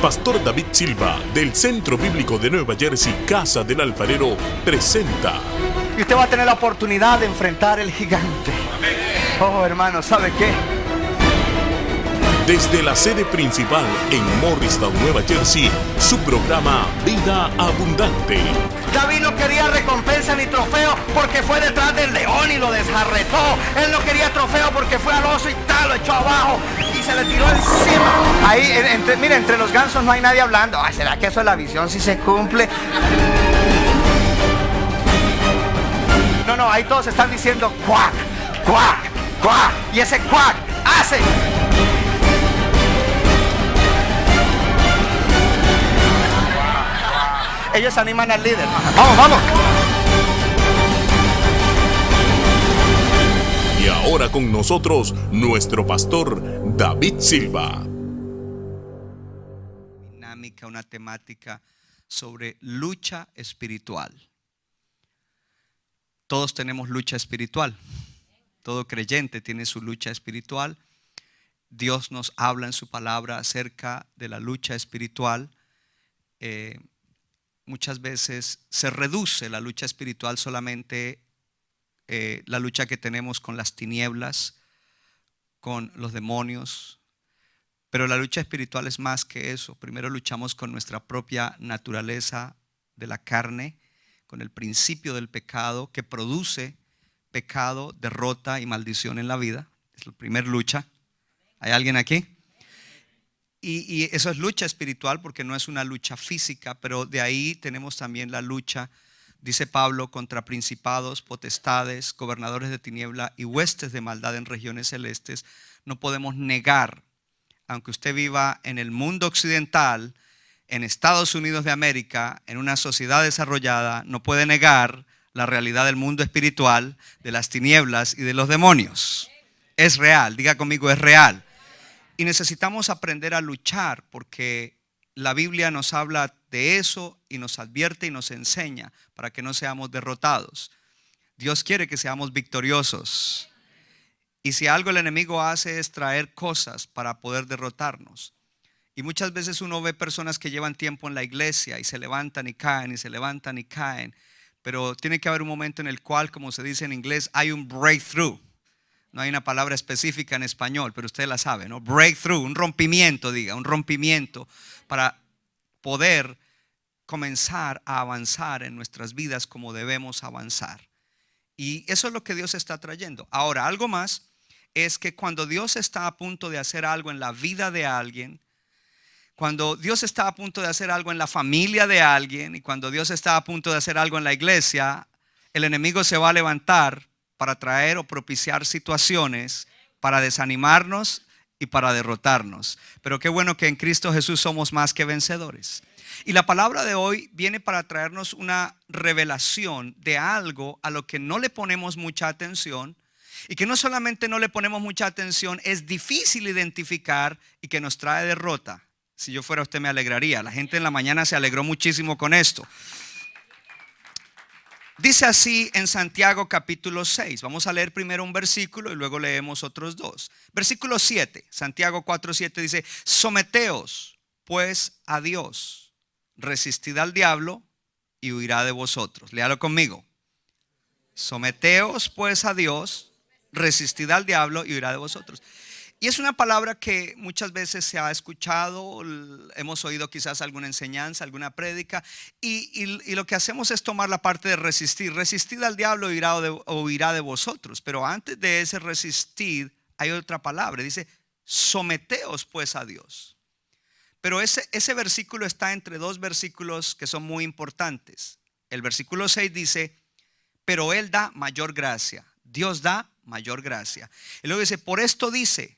Pastor David Silva, del Centro Bíblico de Nueva Jersey, Casa del Alfarero, presenta. Y usted va a tener la oportunidad de enfrentar el gigante. Oh, hermano, ¿sabe qué? Desde la sede principal en Morristown, Nueva Jersey, su programa Vida Abundante. David no quería recompensa ni trofeo porque fue detrás del león y lo desjarretó. Él no quería trofeo porque fue al oso y tal, lo echó abajo y se le tiró encima. Ahí, mire, entre los gansos no hay nadie hablando. Ay, ¿será que eso es la visión si se cumple? No, ahí todos están diciendo cuac, cuac, cuac. Y ese cuac hace. Ellos animan al líder. Vamos. Y ahora con nosotros, nuestro pastor David Silva. Una temática sobre lucha espiritual. Todos tenemos lucha espiritual. Todo creyente tiene su lucha espiritual. Dios nos habla en su palabra acerca de la lucha espiritual. Muchas veces se reduce la lucha espiritual solamente la lucha que tenemos con las tinieblas, con los demonios. Pero la lucha espiritual es más que eso. Primero luchamos con nuestra propia naturaleza de la carne, con el principio del pecado que produce pecado, derrota y maldición en la vida. Es la primera lucha. ¿Hay alguien aquí? Y eso es lucha espiritual porque no es una lucha física, pero de ahí tenemos también la lucha, dice Pablo, contra principados, potestades, gobernadores de tiniebla y huestes de maldad en regiones celestes. No podemos negar, aunque usted viva en el mundo occidental, en Estados Unidos de América, en una sociedad desarrollada, no puede negar la realidad del mundo espiritual, de las tinieblas y de los demonios. Es real, diga conmigo, es real. Y necesitamos aprender a luchar porque la Biblia nos habla de eso y nos advierte y nos enseña para que no seamos derrotados. Dios quiere que seamos victoriosos. Y si algo el enemigo hace es traer cosas para poder derrotarnos. Y muchas veces uno ve personas que llevan tiempo en la iglesia y se levantan y caen y se levantan y caen. Pero tiene que haber un momento en el cual, como se dice en inglés, hay un breakthrough. No hay una palabra específica en español, pero usted la sabe, ¿no? Breakthrough, un rompimiento, un rompimiento para poder comenzar a avanzar en nuestras vidas como debemos avanzar. Y eso es lo que Dios está trayendo. Ahora, algo más es que cuando Dios está a punto de hacer algo en la vida de alguien, cuando Dios está a punto de hacer algo en la familia de alguien y cuando Dios está a punto de hacer algo en la iglesia, el enemigo se va a levantar para traer o propiciar situaciones para desanimarnos y para derrotarnos. Pero qué bueno que en Cristo Jesús somos más que vencedores. Y la palabra de hoy viene para traernos una revelación de algo a lo que no le ponemos mucha atención y que no solamente no le ponemos mucha atención, es difícil identificar y que nos trae derrota. Si yo fuera usted me alegraría. La gente en la mañana se alegró muchísimo con esto. Dice así en Santiago capítulo 6. Vamos a leer primero un versículo y luego leemos otros dos. Versículo 7, Santiago 4:7 dice: someteos pues a Dios, resistid al diablo y huirá de vosotros. Léalo conmigo. Someteos pues a Dios, resistid al diablo y huirá de vosotros. Y es una palabra que muchas veces se ha escuchado, hemos oído quizás alguna enseñanza, alguna prédica, y lo que hacemos es tomar la parte de resistir. Resistid al diablo y huirá de vosotros. Pero antes de ese resistir hay otra palabra, dice someteos pues a Dios. Pero ese versículo está entre dos versículos que son muy importantes. El versículo 6 dice: pero Él da mayor gracia. Dios da mayor gracia. Y luego dice: por esto dice,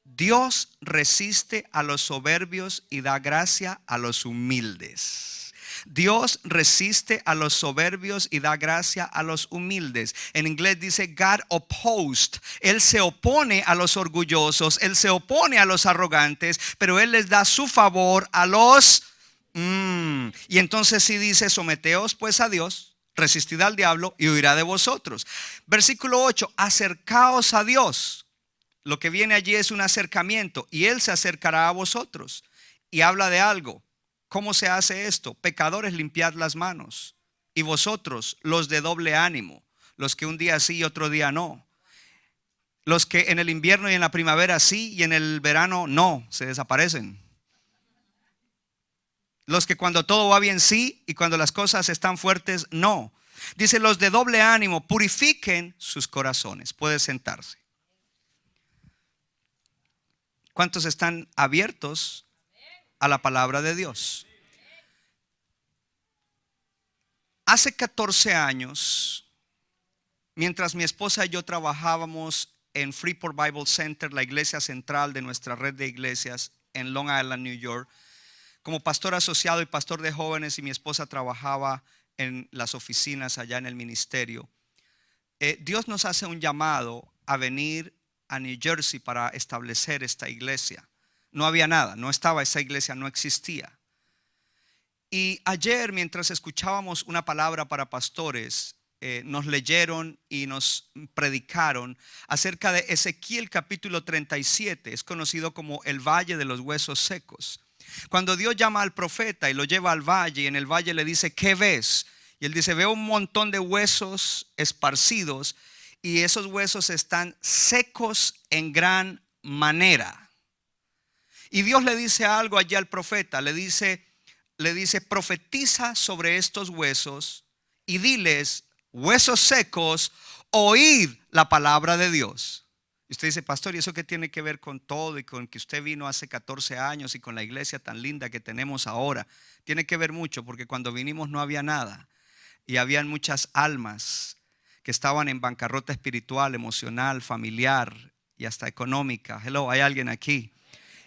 Dios resiste a los soberbios y da gracia a los humildes. Dios resiste a los soberbios y da gracia a los humildes. En inglés dice God opposed. Él se opone a los orgullosos, Él se opone a los arrogantes, pero Él les da su favor a los Y entonces sí dice: someteos pues a Dios, resistid al diablo y huirá de vosotros. Versículo 8: acercaos a Dios. Lo que viene allí es un acercamiento, y Él se acercará a vosotros. y habla de algo. ¿Cómo se hace esto? Pecadores, limpiad las manos. Y vosotros, los de doble ánimo, los que un día sí y otro día no. Los que en el invierno y en la primavera sí y en el verano no, se desaparecen. Los que cuando todo va bien sí y cuando las cosas están fuertes no. Dice, los de doble ánimo, purifiquen sus corazones. Puede sentarse. ¿Cuántos están abiertos a la palabra de Dios? Hace 14 años, mientras mi esposa y yo trabajábamos en Freeport Bible Center, la iglesia central de nuestra red de iglesias en Long Island, New York, como pastor asociado y pastor de jóvenes, y mi esposa trabajaba en las oficinas allá en el ministerio, Dios nos hace un llamado a venir a New Jersey para establecer esta iglesia. No había nada, no estaba esa iglesia, no existía. Y ayer, mientras escuchábamos una palabra para pastores, nos leyeron y nos predicaron acerca de Ezequiel capítulo 37. Es conocido como el valle de los huesos secos. Cuando Dios llama al profeta y lo lleva al valle, y en el valle le dice, ¿qué ves? Y él dice, veo un montón de huesos esparcidos, y esos huesos están secos en gran manera. Y Dios le dice algo allí al profeta, le dice, profetiza sobre estos huesos y diles, huesos secos, oíd la palabra de Dios. Y usted dice, pastor, ¿y eso qué tiene que ver con todo y con que usted vino hace 14 años y con la iglesia tan linda que tenemos ahora? Tiene que ver mucho, porque cuando vinimos no había nada y habían muchas almas que estaban en bancarrota espiritual, emocional, familiar y hasta económica. Hello, ¿hay alguien aquí?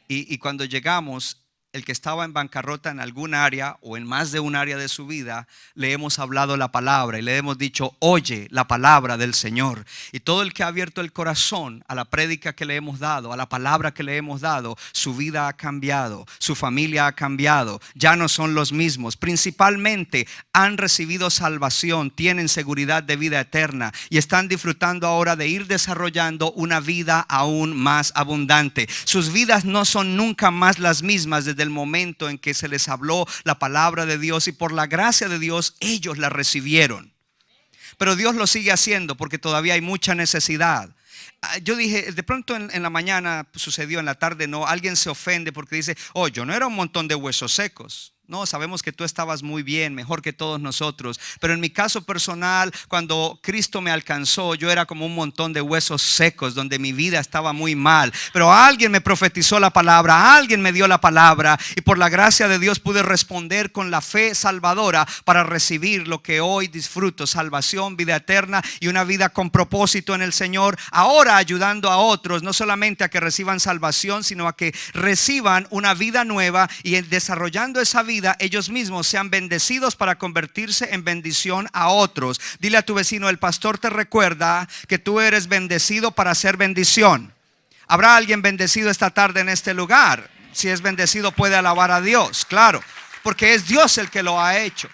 Y cuando llegamos, el que estaba en bancarrota en algún área o en más de un área de su vida, le hemos hablado la palabra y le hemos dicho, oye la palabra del Señor. Y todo el que ha abierto el corazón a la prédica que le hemos dado, a la palabra que le hemos dado, su vida ha cambiado, su familia ha cambiado, ya no son los mismos. Principalmente han recibido salvación, tienen seguridad de vida eterna y están disfrutando ahora de ir desarrollando una vida aún más abundante. Sus vidas no son nunca más las mismas desde el momento en que se les habló la palabra de Dios, y por la gracia de Dios ellos la recibieron. Pero Dios lo sigue haciendo porque todavía hay mucha necesidad. Yo dije, de pronto en la mañana sucedió, en la tarde no, alguien se ofende porque dice, oh, yo no era un montón de huesos secos. No, sabemos que tú estabas muy bien, mejor que todos nosotros. Pero en mi caso personal, cuando Cristo me alcanzó, yo era como un montón de huesos secos, donde mi vida estaba muy mal. Pero alguien me profetizó la palabra, alguien me dio la palabra, y por la gracia de Dios pude responder con la fe salvadora para recibir lo que hoy disfruto: salvación, vida eterna y una vida con propósito en el Señor. Ahora ayudando a otros, no solamente a que reciban salvación, sino a que reciban una vida nueva, y desarrollando esa vida ellos mismos sean bendecidos para convertirse en bendición a otros. Dile a tu vecino, el pastor te recuerda que tú eres bendecido para hacer bendición. ¿Habrá alguien bendecido esta tarde en este lugar? Si es bendecido puede alabar a Dios, claro, porque es Dios el que lo ha hecho.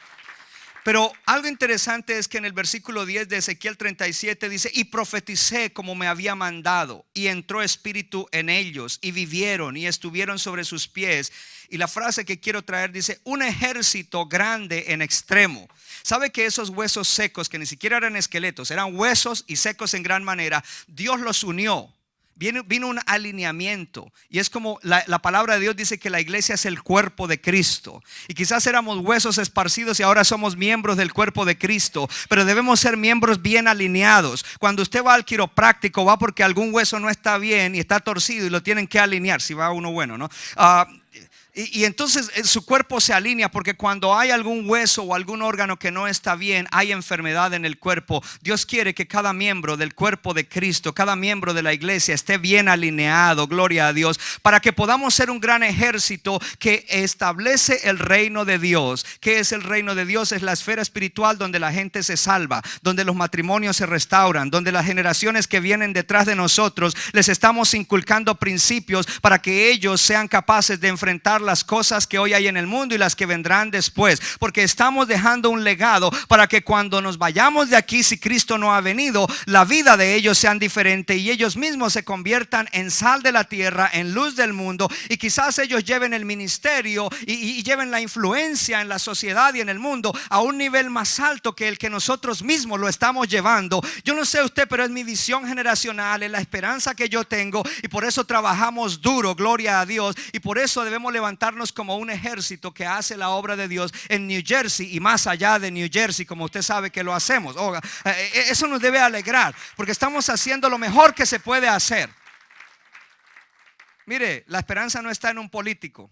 Pero algo interesante es que en el versículo 10 de Ezequiel 37 dice, y profeticé como me había mandado, y entró espíritu en ellos, y vivieron y estuvieron sobre sus pies. Y la frase que quiero traer dice, un ejército grande en extremo. ¿Sabe que esos huesos secos, que ni siquiera eran esqueletos, eran huesos y secos en gran manera, Dios los unió? Vino un alineamiento, y es como la palabra de Dios dice que la iglesia es el cuerpo de Cristo, y quizás éramos huesos esparcidos y ahora somos miembros del cuerpo de Cristo, pero debemos ser miembros bien alineados. Cuando usted va al quiropráctico, va porque algún hueso no está bien y está torcido y lo tienen que alinear, si va uno bueno, ¿no? Y entonces su cuerpo se alinea, porque cuando hay algún hueso o algún órgano que no está bien, hay enfermedad en el cuerpo. Dios quiere que cada miembro del cuerpo de Cristo, cada miembro de la iglesia esté bien alineado, gloria a Dios, para que podamos ser un gran ejército que establece el reino de Dios. ¿Qué es el reino de Dios? Es la esfera espiritual donde la gente se salva, donde los matrimonios se restauran, donde las generaciones que vienen detrás de nosotros les estamos inculcando principios para que ellos sean capaces de enfrentar las cosas que hoy hay en el mundo y las que vendrán después, porque estamos dejando un legado para que cuando nos vayamos de aquí, si Cristo no ha venido, la vida de ellos sean diferente y ellos mismos se conviertan en sal de la tierra, en luz del mundo, y quizás ellos lleven el ministerio y lleven la influencia en la sociedad y en el mundo a un nivel más alto que el que nosotros mismos lo estamos llevando. Yo no sé usted, pero es mi visión generacional, es la esperanza que yo tengo, y por eso trabajamos duro, gloria a Dios, y por eso debemos levantarnos como un ejército que hace la obra de Dios en New Jersey y más allá de New Jersey, como usted sabe que lo hacemos. Eso nos debe alegrar, porque estamos haciendo lo mejor que se puede hacer. Mire, la esperanza no está en un político.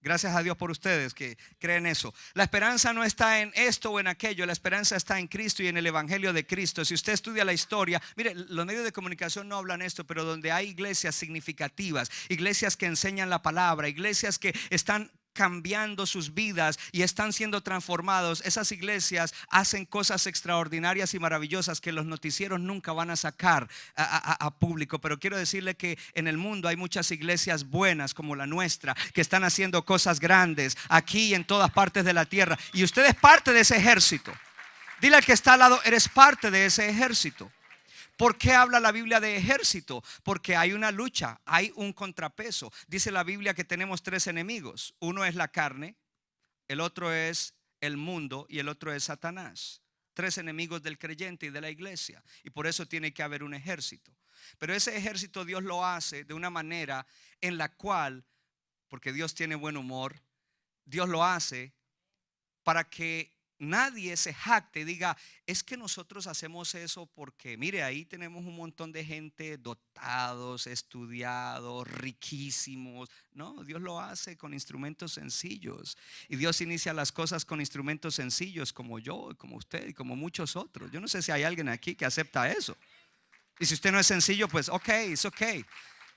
Gracias a Dios por ustedes que creen eso. La esperanza no está en esto o en aquello. La esperanza está en Cristo y en el evangelio de Cristo. Si usted estudia la historia, mire, los medios de comunicación no hablan esto, pero donde hay iglesias significativas, iglesias que enseñan la palabra, iglesias que están cambiando sus vidas y están siendo transformados, esas iglesias hacen cosas extraordinarias y maravillosas que los noticieros nunca van a sacar a público. Pero quiero decirle que en el mundo hay muchas iglesias buenas como la nuestra que están haciendo cosas grandes aquí y en todas partes de la tierra, y usted es parte de ese ejército. Dile al que está al lado: eres parte de ese ejército. ¿Por qué habla la Biblia de ejército? Porque hay una lucha, hay un contrapeso. Dice la Biblia que tenemos 3 enemigos. Uno es la carne, el otro es el mundo y el otro es Satanás. 3 enemigos del creyente y de la iglesia. Y por eso tiene que haber un ejército. Pero ese ejército Dios lo hace de una manera en la cual, porque Dios tiene buen humor, Dios lo hace para que nadie se jacte y diga: es que nosotros hacemos eso porque mire, ahí tenemos un montón de gente dotados, estudiados, riquísimos. No, Dios lo hace con instrumentos sencillos, y Dios inicia las cosas con instrumentos sencillos, como yo, como usted y como muchos otros. Yo no sé si hay alguien aquí que acepta eso, y si usted no es sencillo, pues it's okay.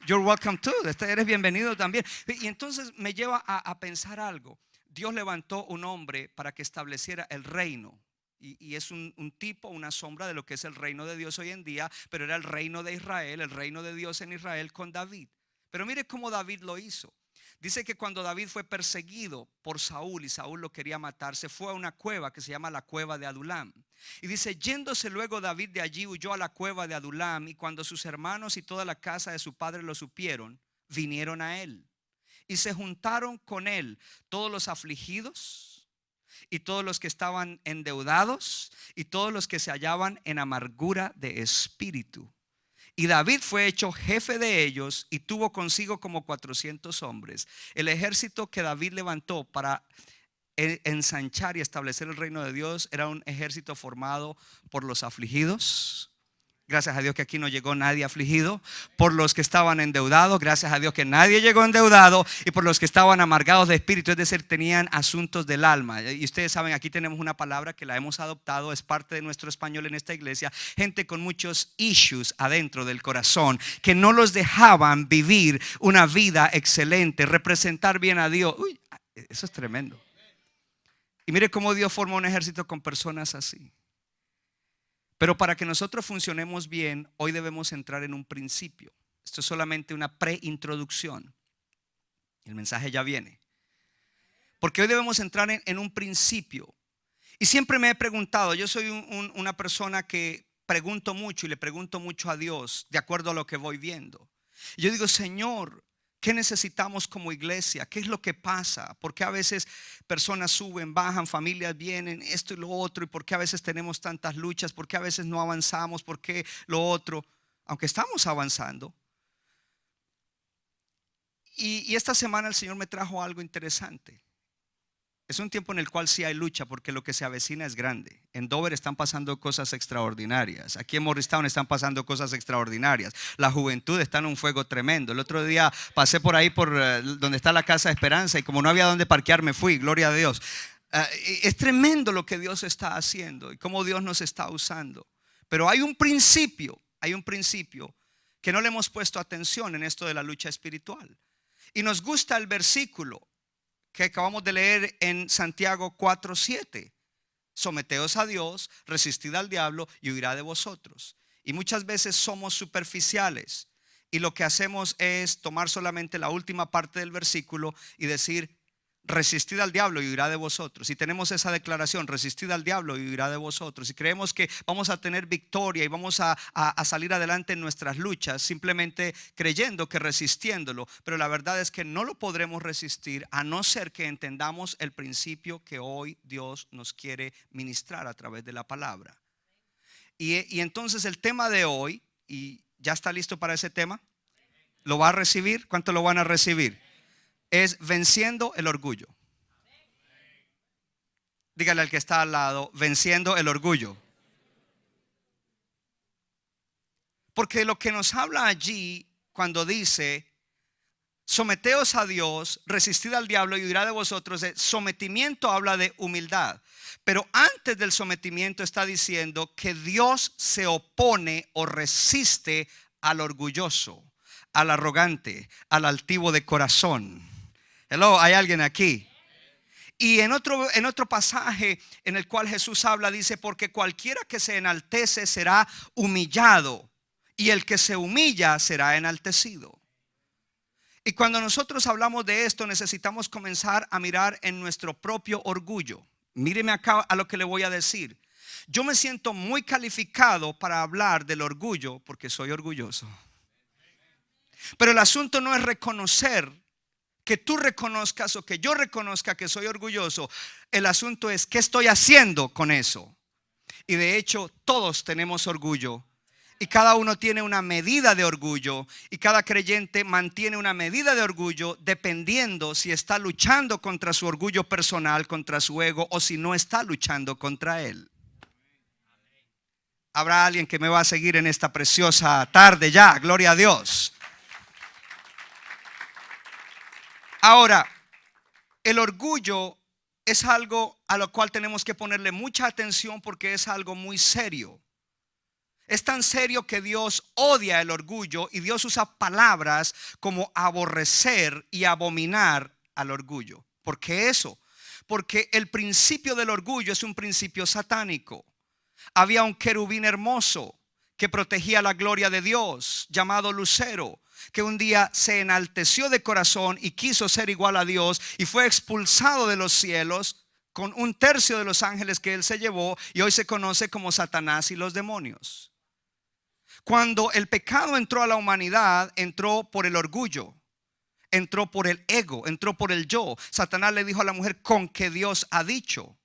You're welcome too. Eres bienvenido también. Y entonces me lleva a pensar algo. Dios levantó un hombre para que estableciera el reino. Y es un tipo, una sombra de lo que es el reino de Dios hoy en día. Pero era el reino de Israel, el reino de Dios en Israel con David. Pero mire cómo David lo hizo. Dice que cuando David fue perseguido por Saúl y Saúl lo quería matar, se fue a una cueva que se llama la cueva de Adulam. Y dice: yéndose luego David de allí, huyó a la cueva de Adulam. Y cuando sus hermanos y toda la casa de su padre lo supieron, vinieron a él. Y se juntaron con él todos los afligidos y todos los que estaban endeudados y todos los que se hallaban en amargura de espíritu. Y David fue hecho jefe de ellos y tuvo consigo como 400 hombres. El ejército que David levantó para ensanchar y establecer el reino de Dios era un ejército formado por los afligidos. Gracias a Dios que aquí no llegó nadie afligido. Por los que estaban endeudados. Gracias a Dios que nadie llegó endeudado. Y por los que estaban amargados de espíritu, es decir, tenían asuntos del alma. Y ustedes saben, aquí tenemos una palabra que la hemos adoptado, es parte de nuestro español en esta iglesia. Gente con muchos issues adentro del corazón, que no los dejaban vivir una vida excelente, representar bien a Dios. Uy, eso es tremendo. Y mire cómo Dios forma un ejército con personas así. Pero para que nosotros funcionemos bien, hoy debemos entrar en un principio. Esto es solamente una preintroducción. El mensaje ya viene. Porque hoy debemos entrar en un principio. Y siempre me he preguntado, yo soy una persona que pregunto mucho y le pregunto mucho a Dios de acuerdo a lo que voy viendo. Y yo digo: Señor, ¿qué necesitamos como iglesia? ¿Qué es lo que pasa? ¿Por qué a veces personas suben, bajan, familias vienen, esto y lo otro? ¿Y por qué a veces tenemos tantas luchas? ¿Por qué a veces no avanzamos? ¿Por qué lo otro? Aunque estamos avanzando. Y esta semana el Señor me trajo algo interesante. Es un tiempo en el cual sí hay lucha, porque lo que se avecina es grande. En Dover están pasando cosas extraordinarias. Aquí en Morristown están pasando cosas extraordinarias. La juventud está en un fuego tremendo. El otro día pasé por ahí, por donde está la Casa de Esperanza, y como no había donde parquear, me fui. Gloria a Dios. Es tremendo lo que Dios está haciendo y cómo Dios nos está usando. Pero hay un principio que no le hemos puesto atención en esto de la lucha espiritual. Y nos gusta el versículo que acabamos de leer en Santiago 4:7. Someteos a Dios, resistid al diablo y huirá de vosotros. Y muchas veces somos superficiales y lo que hacemos es tomar solamente la última parte del versículo y decir: resistid al diablo y huirá de vosotros. Si tenemos esa declaración, resistid al diablo y huirá de vosotros, y creemos que vamos a tener victoria y vamos a salir adelante en nuestras luchas, simplemente creyendo que resistiéndolo, pero la verdad es que no lo podremos resistir a no ser que entendamos el principio que hoy Dios nos quiere ministrar a través de la palabra. Y entonces el tema de hoy, ¿y ya está listo para ese tema? ¿Lo va a recibir? ¿Cuánto lo van a recibir? Es venciendo el orgullo. Dígale al que está al lado: venciendo el orgullo. Porque lo que nos habla allí cuando dice: someteos a Dios, resistid al diablo y huirá de vosotros, el sometimiento habla de humildad. Pero antes del sometimiento está diciendo que Dios se opone o resiste al orgulloso, al arrogante, al altivo de corazón. Hello, ¿hay alguien aquí? Y en otro pasaje en el cual Jesús habla, dice: porque cualquiera que se enaltece será humillado, y el que se humilla será enaltecido. Y cuando nosotros hablamos de esto, necesitamos comenzar a mirar en nuestro propio orgullo. Míreme acá a lo que le voy a decir. Yo me siento muy calificado para hablar del orgullo porque soy orgulloso. Pero el asunto no es reconocer, que tú reconozcas o que yo reconozca que soy orgulloso. El asunto es qué estoy haciendo con eso. Y de hecho todos tenemos orgullo, y cada uno tiene una medida de orgullo, y cada creyente mantiene una medida de orgullo dependiendo si está luchando contra su orgullo personal, contra su ego, o si no está luchando contra él. Habrá alguien que me va a seguir en esta preciosa tarde ya, gloria a Dios. Ahora, el orgullo es algo a lo cual tenemos que ponerle mucha atención porque es algo muy serio. Es tan serio que Dios odia el orgullo, y Dios usa palabras como aborrecer y abominar al orgullo. ¿Por qué eso? Porque el principio del orgullo es un principio satánico. Había un querubín hermoso que protegía la gloria de Dios, llamado Lucero, que un día se enalteció de corazón y quiso ser igual a Dios, y fue expulsado de los cielos con 1/3 de los ángeles que él se llevó, y hoy se conoce como Satanás y los demonios. Cuando el pecado entró a la humanidad, entró por el orgullo, entró por el ego, entró por el yo. Satanás le dijo a la mujer: con que Dios ha dicho,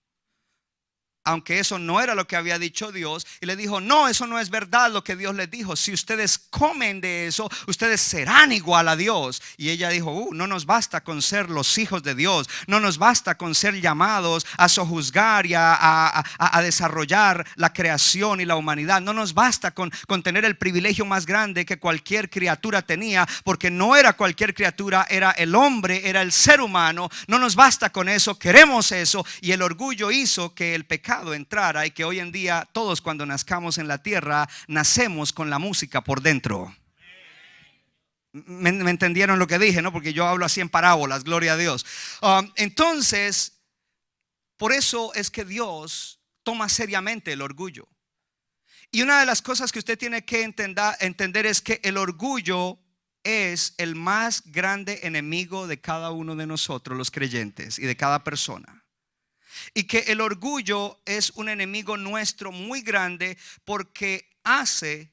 aunque eso no era lo que había dicho Dios, y le dijo: no, eso no es verdad lo que Dios les dijo. Si ustedes comen de eso, ustedes serán igual a Dios. Y ella dijo: no nos basta con ser los hijos de Dios, no nos basta con ser llamados a sojuzgar y a desarrollar la creación y la humanidad. No nos basta con tener el privilegio más grande que cualquier criatura tenía, porque no era cualquier criatura, era el hombre, era el ser humano. No nos basta con eso, queremos eso. Y el orgullo hizo que el pecado entrara, y que hoy en día todos, cuando nazcamos en la tierra, nacemos con la música por dentro. ¿Me entendieron lo que dije? ¿No? Porque yo hablo así en parábolas, gloria a Dios. Entonces, por eso es que Dios toma seriamente el orgullo. Y una de las cosas que usted tiene que entender es que el orgullo es el más grande enemigo de cada uno de nosotros, los creyentes, y de cada persona. Y que el orgullo es un enemigo nuestro muy grande, porque hace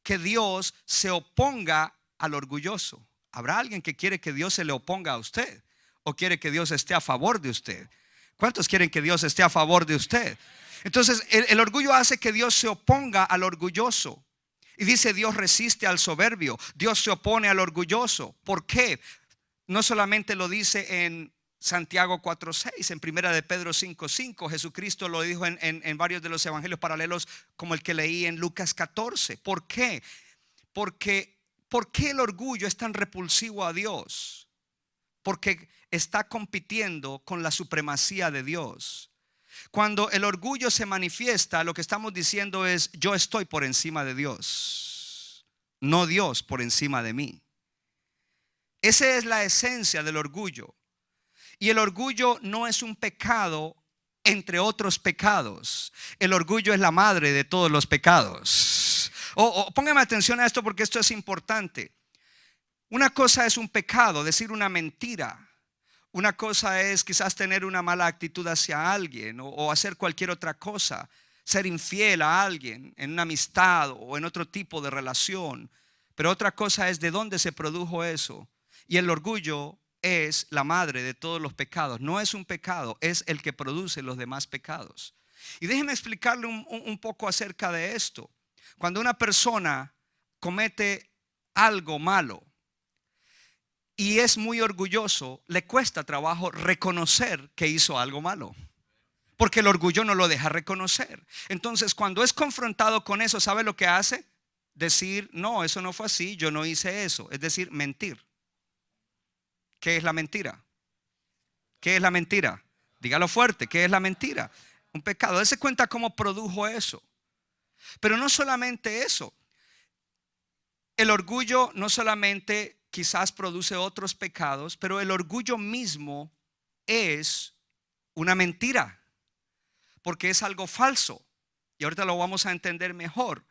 que Dios se oponga al orgulloso. ¿Habrá alguien que quiere que Dios se le oponga a usted? ¿O quiere que Dios esté a favor de usted? ¿Cuántos quieren que Dios esté a favor de usted? Entonces el orgullo hace que Dios se oponga al orgulloso. Y dice: Dios resiste al soberbio, Dios se opone al orgulloso. ¿Por qué? No solamente lo dice en Santiago 4:6, en primera de Pedro 5:5. Jesucristo lo dijo en varios de los evangelios paralelos, como el que leí en Lucas 14. ¿Por qué? ¿Por qué el orgullo es tan repulsivo a Dios? Porque está compitiendo con la supremacía de Dios. Cuando el orgullo se manifiesta, lo que estamos diciendo es: yo estoy por encima de Dios, no Dios por encima de mí. Esa es la esencia del orgullo. Y el orgullo no es un pecado entre otros pecados. El orgullo es la madre de todos los pecados. Póngame atención a esto, porque esto es importante. Una cosa es un pecado, decir una mentira. Una cosa es quizás tener una mala actitud hacia alguien o hacer cualquier otra cosa, ser infiel a alguien en una amistad o en otro tipo de relación. Pero otra cosa es de dónde se produjo eso. Y el orgullo es la madre de todos los pecados. No es un pecado, es el que produce los demás pecados. Y déjeme explicarle un poco acerca de esto. Cuando una persona comete algo malo y es muy orgulloso, le cuesta trabajo reconocer que hizo algo malo, porque el orgullo no lo deja reconocer. Entonces, cuando es confrontado con eso, ¿sabe lo que hace? Decir, no, eso no fue así, yo no hice eso. Es decir, mentir. ¿Qué es la mentira? ¿Qué es la mentira? Dígalo fuerte, ¿qué es la mentira? Un pecado. Dése cuenta cómo produjo eso. Pero no solamente eso. El orgullo no solamente quizás produce otros pecados, pero el orgullo mismo es una mentira, porque es algo falso. Y ahorita lo vamos a entender mejor.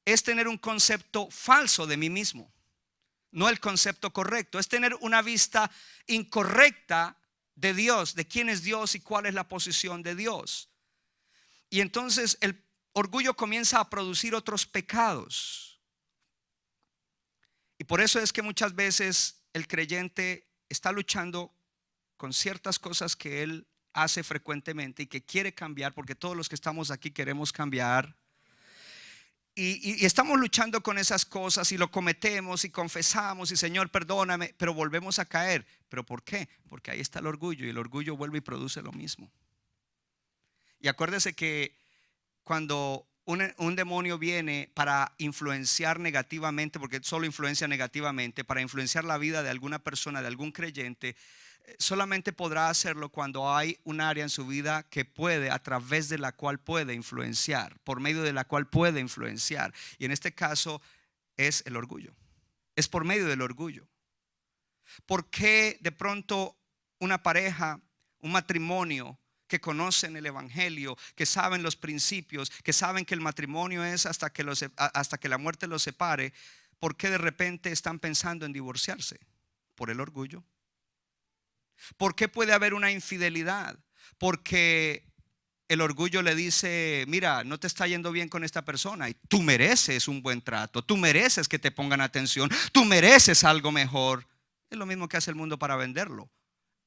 Es tener un concepto falso de mí mismo, no el concepto correcto. Es tener una vista incorrecta de Dios, de quién es Dios y cuál es la posición de Dios. Y entonces el orgullo comienza a producir otros pecados. Y por eso es que muchas veces el creyente está luchando con ciertas cosas que él hace frecuentemente y que quiere cambiar, porque todos los que estamos aquí queremos cambiar. Y estamos luchando con esas cosas y lo cometemos y confesamos y Señor perdóname, pero volvemos a caer. ¿Pero por qué? Porque ahí está el orgullo y el orgullo vuelve y produce lo mismo. Y acuérdese que cuando un demonio viene para influenciar negativamente, porque solo influencia negativamente, para influenciar la vida de alguna persona, de algún creyente, solamente podrá hacerlo cuando hay un área en su vida que puede, a través de la cual puede influenciar, por medio de la cual puede influenciar. Y en este caso es el orgullo. Es por medio del orgullo. ¿Por qué de pronto una pareja, un matrimonio que conocen el evangelio, que saben los principios, que saben que el matrimonio es hasta que la muerte los separe, por qué de repente están pensando en divorciarse? Por el orgullo. ¿Por qué puede haber una infidelidad? Porque el orgullo le dice, mira, no te está yendo bien con esta persona y tú mereces un buen trato, tú mereces que te pongan atención, tú mereces algo mejor. Es lo mismo que hace el mundo para venderlo.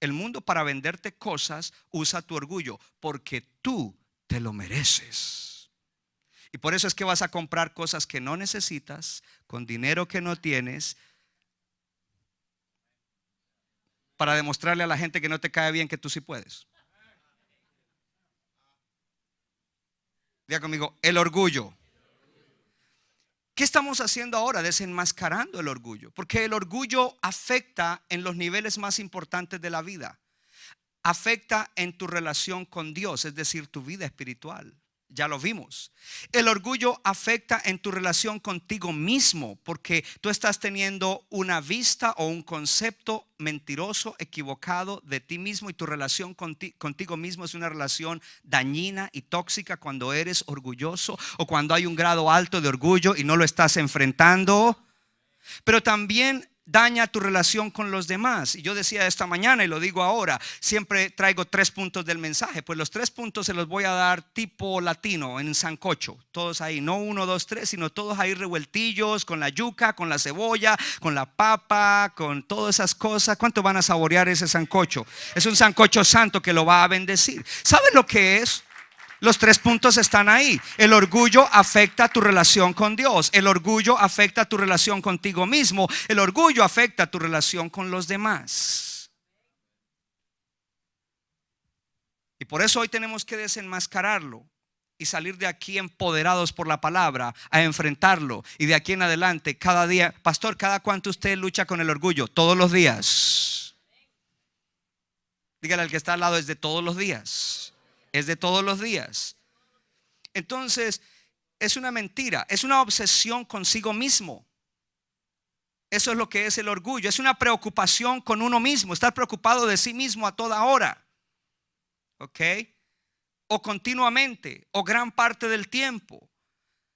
El mundo para venderte cosas usa tu orgullo porque tú te lo mereces. Y por eso es que vas a comprar cosas que no necesitas con dinero que no tienes, para demostrarle a la gente que no te cae bien que tú sí puedes. Diga conmigo, el orgullo. ¿Qué estamos haciendo ahora? Desenmascarando el orgullo. Porque el orgullo afecta en los niveles más importantes de la vida. Afecta en tu relación con Dios, es decir, tu vida espiritual. Ya lo vimos. El orgullo afecta en tu relación contigo mismo, porque tú estás teniendo una vista o un concepto mentiroso, equivocado de ti mismo, y tu relación contigo mismo es una relación dañina y tóxica cuando eres orgulloso o cuando hay un grado alto de orgullo y no lo estás enfrentando. Pero también daña tu relación con los demás. Y yo decía esta mañana y lo digo ahora, siempre traigo 3 puntos del mensaje. Pues los 3 puntos se los voy a dar tipo latino, en sancocho. Todos ahí, no 1, 2, 3, sino todos ahí revueltillos, con la yuca, con la cebolla, con la papa, con todas esas cosas. ¿Cuánto van a saborear ese sancocho? Es un sancocho santo que lo va a bendecir. ¿Saben lo que es? Los 3 puntos están ahí. El orgullo afecta tu relación con Dios. El orgullo afecta tu relación contigo mismo. El orgullo afecta tu relación con los demás. Y por eso hoy tenemos que desenmascararlo y salir de aquí empoderados por la palabra a enfrentarlo. Y de aquí en adelante, cada día, pastor, ¿cada cuánto usted lucha con el orgullo? Todos los días. Dígale al que está al lado, es de todos los días. Es de todos los días. Entonces es una mentira, es una obsesión consigo mismo. Eso es lo que es el orgullo. Es una preocupación con uno mismo, estar preocupado de sí mismo a toda hora. ¿Ok? O continuamente, o gran parte del tiempo,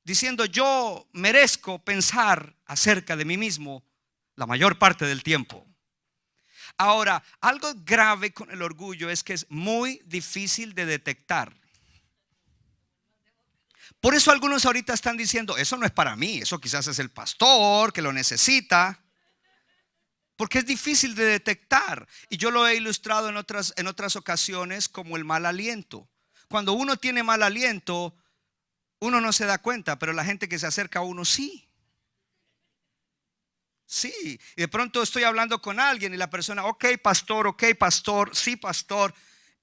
diciendo yo merezco pensar acerca de mí mismo la mayor parte del tiempo. Ahora, algo grave con el orgullo es que es muy difícil de detectar. Por eso algunos ahorita están diciendo, eso no es para mí, eso quizás es el pastor que lo necesita. Porque es difícil de detectar. Y yo lo he ilustrado en otras ocasiones como el mal aliento. Cuando uno tiene mal aliento, uno no se da cuenta, pero la gente que se acerca a uno sí. Sí, y de pronto estoy hablando con alguien y la persona, ok pastor, sí pastor.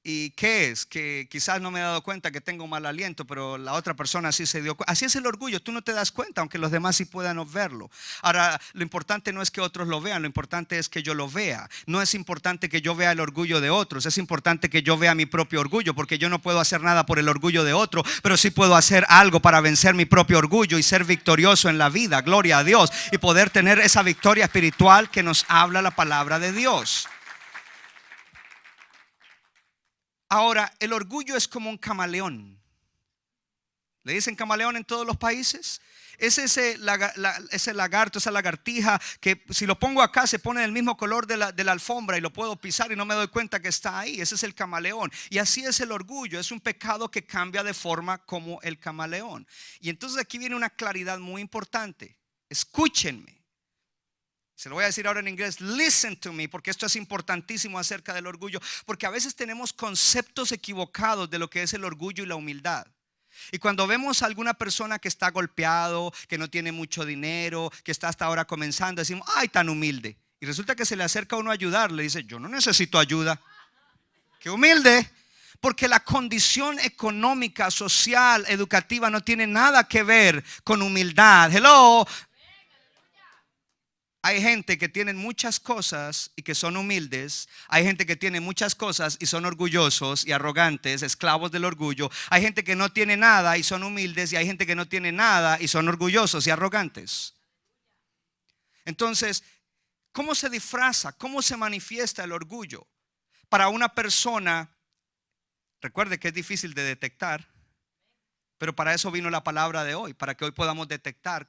¿Y qué es? Que quizás no me he dado cuenta que tengo mal aliento, pero la otra persona sí se dio cuenta. Así es el orgullo, tú no te das cuenta, aunque los demás sí puedan verlo. Ahora, lo importante no es que otros lo vean, lo importante es que yo lo vea. No es importante que yo vea el orgullo de otros, es importante que yo vea mi propio orgullo, porque yo no puedo hacer nada por el orgullo de otro, pero sí puedo hacer algo para vencer mi propio orgullo y ser victorioso en la vida, gloria a Dios, y poder tener esa victoria espiritual que nos habla la palabra de Dios. Ahora, el orgullo es como un camaleón. ¿Le dicen camaleón en todos los países? Es ese lagarto, esa lagartija que si lo pongo acá se pone del mismo color de la alfombra y lo puedo pisar y no me doy cuenta que está ahí. Ese es el camaleón. Y así es el orgullo. Es un pecado que cambia de forma como el camaleón. Y entonces aquí viene una claridad muy importante. Escúchenme. Se lo voy a decir ahora en inglés, listen to me, porque esto es importantísimo acerca del orgullo, porque a veces tenemos conceptos equivocados de lo que es el orgullo y la humildad. Y cuando vemos a alguna persona que está golpeado, que no tiene mucho dinero, que está hasta ahora comenzando, decimos, ay, tan humilde. Y resulta que se le acerca a uno a ayudarle, dice, yo no necesito ayuda. Qué humilde. Porque la condición económica, social, educativa no tiene nada que ver con humildad. Hello. Hay gente que tiene muchas cosas y que son humildes. Hay gente que tiene muchas cosas y son orgullosos y arrogantes, esclavos del orgullo. Hay gente que no tiene nada y son humildes, y hay gente que no tiene nada y son orgullosos y arrogantes. Entonces, ¿cómo se disfraza? ¿Cómo se manifiesta el orgullo? Para una persona, recuerde que es difícil de detectar, pero para eso vino la palabra de hoy, para que hoy podamos detectar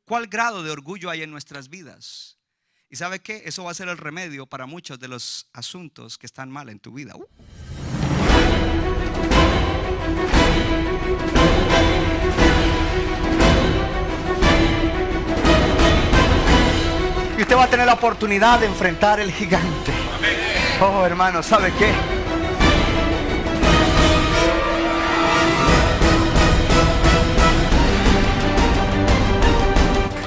¿cuál grado de orgullo hay en nuestras vidas? ¿Y sabe qué? Eso va a ser el remedio para muchos de los asuntos que están mal en tu vida. Y usted va a tener la oportunidad de enfrentar el gigante. Oh, hermano, ¿sabe qué?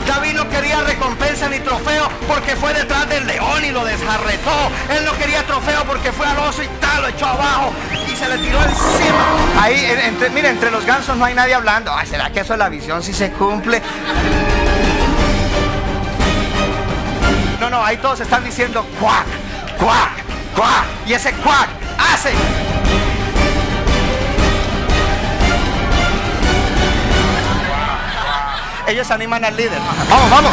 David no quería recompensa ni trofeo porque fue detrás del león y lo desjarretó. Él no quería trofeo porque fue al oso y tal, lo echó abajo y se le tiró encima. Ahí, mire, entre los gansos no hay nadie hablando. Ay, ¿será que eso es la visión si se cumple? No, ahí todos están diciendo cuac, cuac, cuac. Y ese cuac hace. Ellos animan al líder. Vamos, vamos.